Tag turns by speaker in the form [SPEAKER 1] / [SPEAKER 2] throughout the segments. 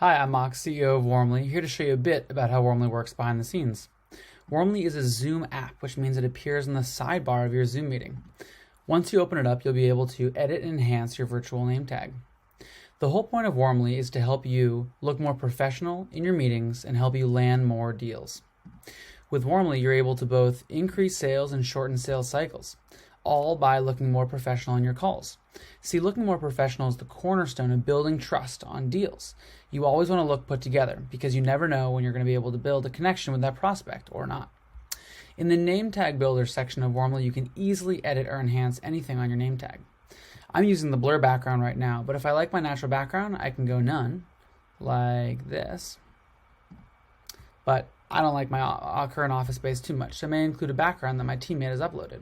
[SPEAKER 1] Hi, I'm Mox, CEO of Warmly, here to show you a bit about how Warmly works behind the scenes. Warmly is a Zoom app, which means it appears in the sidebar of your Zoom meeting. Once you open it up, you'll be able to edit and enhance your virtual name tag. The whole point of Warmly is to help you look more professional in your meetings and help you land more deals. With Warmly, you're able to both increase sales and shorten sales cycles, all by looking more professional in your calls. See, looking more professional is the cornerstone of building trust on deals. You always want to look put together because you never know when you're going to be able to build a connection with that prospect or not. In the name tag builder section of Warmly, you can easily edit or enhance anything on your name tag. I'm using the blur background right now, but if I like my natural background, I can go none, like this. But I don't like my current office space too much, so I may include a background that my teammate has uploaded.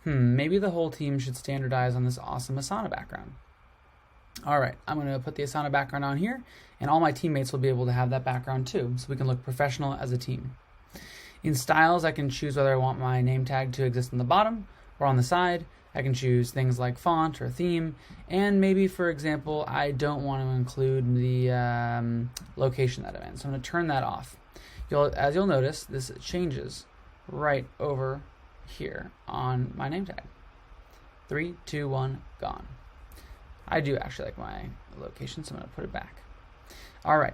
[SPEAKER 1] Maybe the whole team should standardize on this awesome Asana background. All right, I'm going to put the Asana background on here, and all my teammates will be able to have that background too, so we can look professional as a team. In styles, I can choose whether I want my name tag to exist on the bottom or on the side. I can choose things like font or theme, and maybe, for example, I don't want to include the location that I'm in, so I'm going to turn that off. As you'll notice, this changes right over here on my name tag. 3, 2, 1, gone. I do actually like my location, so I'm going to put it back. All right,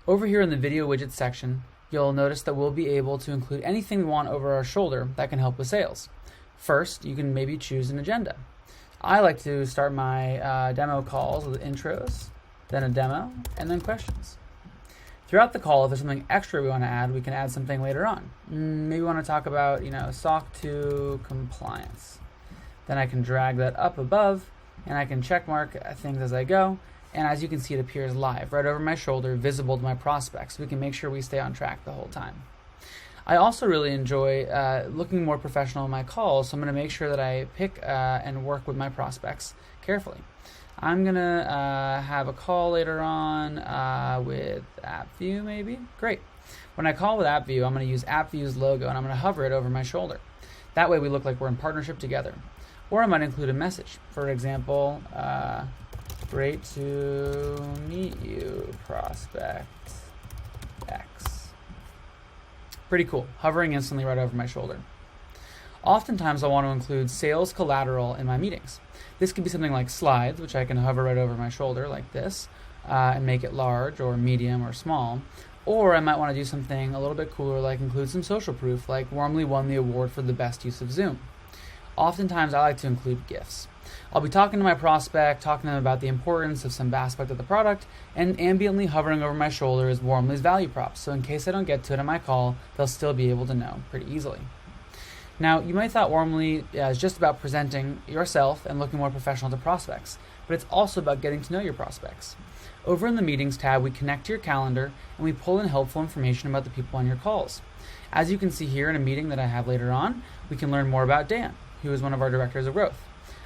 [SPEAKER 1] over here in the video widgets section, you'll notice that we'll be able to include anything we want over our shoulder that can help with sales. First, you can maybe choose an agenda. I like to start my demo calls with intros, then a demo, and then questions. Throughout the call, if there's something extra we want to add, we can add something later on. Maybe we want to talk about, SOC 2 compliance. Then I can drag that up above, and I can check mark things as I go. And as you can see, it appears live, right over my shoulder, visible to my prospects. So we can make sure we stay on track the whole time. I also really enjoy looking more professional in my calls, so I'm going to make sure that I pick and work with my prospects carefully. I'm going to have a call later on with AppView maybe. Great. When I call with AppView, I'm going to use AppView's logo and I'm going to hover it over my shoulder. That way we look like we're in partnership together. Or I might include a message. For example, great to meet you, prospect X. Pretty cool. Hovering instantly right over my shoulder. Oftentimes, I want to include sales collateral in my meetings. This could be something like slides, which I can hover right over my shoulder like this and make it large or medium or small. Or I might want to do something a little bit cooler, like include some social proof, like Warmly won the award for the best use of Zoom. Oftentimes, I like to include GIFs. I'll be talking to my prospect, talking to them about the importance of some aspect of the product, and ambiently hovering over my shoulder is Warmly's value prop, so in case I don't get to it on my call, they'll still be able to know pretty easily. Now, you might thought Warmly is just about presenting yourself and looking more professional to prospects, but it's also about getting to know your prospects. Over in the Meetings tab, we connect to your calendar and we pull in helpful information about the people on your calls. As you can see here in a meeting that I have later on, we can learn more about Dan, who is one of our directors of growth.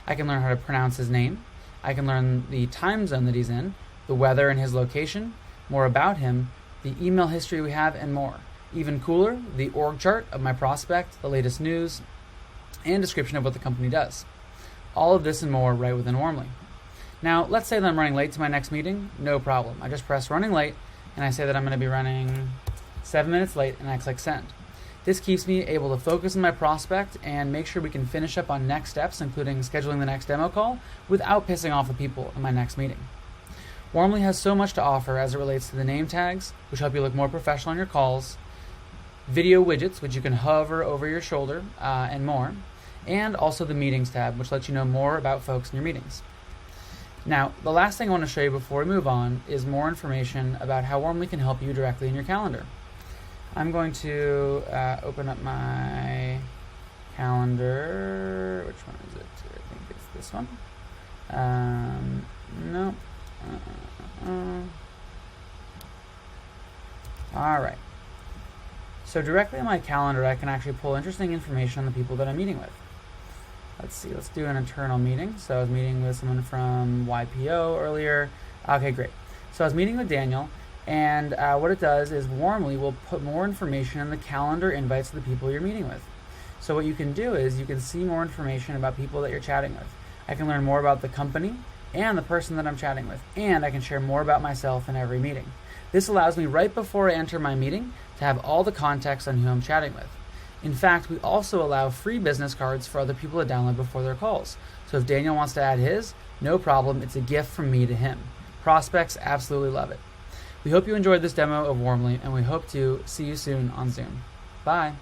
[SPEAKER 1] I can learn how to pronounce his name. I can learn the time zone that he's in, the weather and his location, more about him, the email history we have, and more. Even cooler, the org chart of my prospect, the latest news, and description of what the company does. All of this and more right within Warmly. Now, let's say that I'm running late to my next meeting. No problem. I just press running late, and I say that I'm going to be running 7 minutes late, and I click send. This keeps me able to focus on my prospect and make sure we can finish up on next steps, including scheduling the next demo call, without pissing off the people in my next meeting. Warmly has so much to offer as it relates to the name tags, which help you look more professional on your calls, video widgets, which you can hover over your shoulder, and more, and also the Meetings tab, which lets you know more about folks in your meetings. Now, the last thing I want to show you before we move on is more information about how Warmly can help you directly in your calendar. I'm going to open up my calendar. Which one is it? I think it's this one. No. All right. So directly on my calendar, I can actually pull interesting information on the people that I'm meeting with. Let's see, let's do an internal meeting. So I was meeting with someone from YPO earlier. Okay, great. So I was meeting with Daniel, and what it does is Warmly will put more information in the calendar invites to the people you're meeting with. So what you can do is you can see more information about people that you're chatting with. I can learn more about the company, and the person that I'm chatting with, and I can share more about myself in every meeting. This allows me right before I enter my meeting to have all the context on who I'm chatting with. In fact, we also allow free business cards for other people to download before their calls. So if Daniel wants to add his, no problem, it's a gift from me to him. Prospects absolutely love it. We hope you enjoyed this demo of Warmly, and we hope to see you soon on Zoom. Bye.